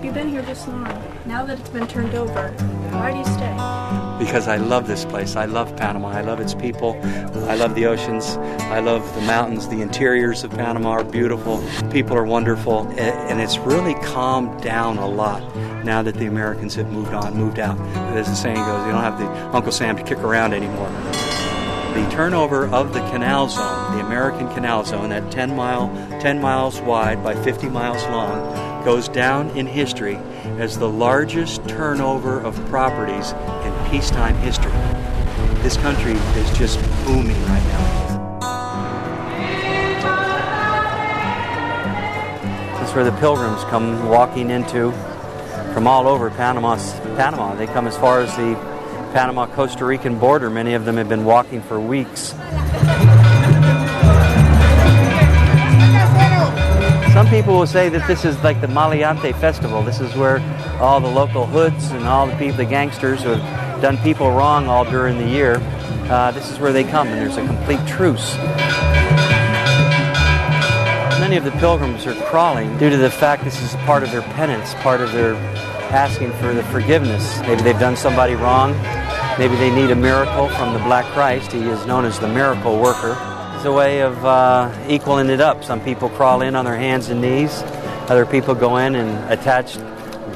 You've been here this long. Now that it's been turned over, why do you stay? Because I love this place. I love Panama. I love its people. I love the oceans. I love the mountains. The interiors of Panama are beautiful. People are wonderful. And it's really calmed down a lot now that the Americans have moved out. As the saying goes, you don't have the Uncle Sam to kick around anymore. The turnover of the canal zone, the American canal zone, that 10 miles wide by 50 miles long, goes down in history as the largest turnover of properties in peacetime history. This country is just booming right now. This is where the pilgrims come walking into from all over Panama. They come as far as the Panama-Costa Rican border. Many of them have been walking for weeks. Some people will say that this is like the Maleante festival. This is where all the local hoods and all the people, the gangsters who have done people wrong all during the year, this is where they come, and there's a complete truce. Many of the pilgrims are crawling due to the fact this is part of their penance, part of their asking for the forgiveness. Maybe they've done somebody wrong. Maybe they need a miracle from the Black Christ. He is known as the miracle worker. It's a way of equaling it up. Some people crawl in on their hands and knees. Other people go in and attach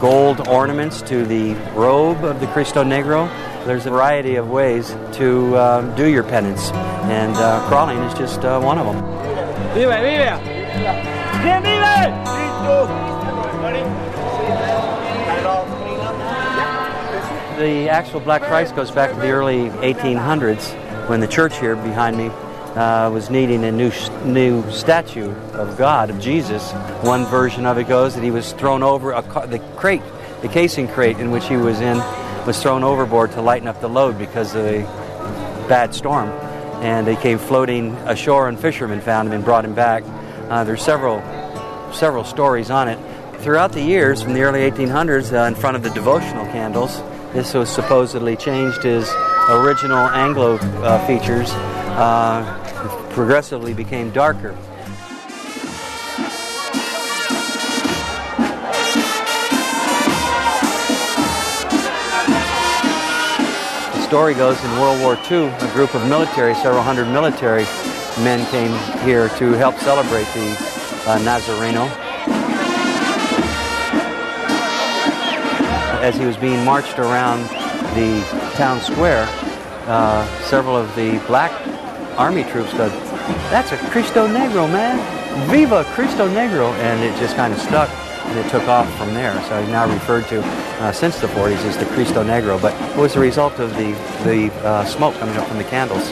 gold ornaments to the robe of the Cristo Negro. There's a variety of ways to do your penance, and crawling is just one of them. ¡Vive, vive! ¿Quién vive? The actual Black Christ goes back to the early 1800s when the church here behind me was needing a new statue of God, of Jesus. One version of it goes that he was thrown over the casing crate in which he was in was thrown overboard to lighten up the load because of a bad storm, and they came floating ashore, and fishermen found him and brought him back. There's several stories on it. Throughout the years, from the early 1800s, in front of the devotional candles, this was supposedly changed his original Anglo features, progressively became darker. The story goes in World War II, a group of military, several hundred military men came here to help celebrate the Nazareno. As he was being marched around the town square, several of the black army troops go, "That's a Cristo Negro, man! Viva Cristo Negro!" And it just kind of stuck, and it took off from there. So he's now referred to since the 40s as the Cristo Negro, but it was a result of the smoke coming up from the candles.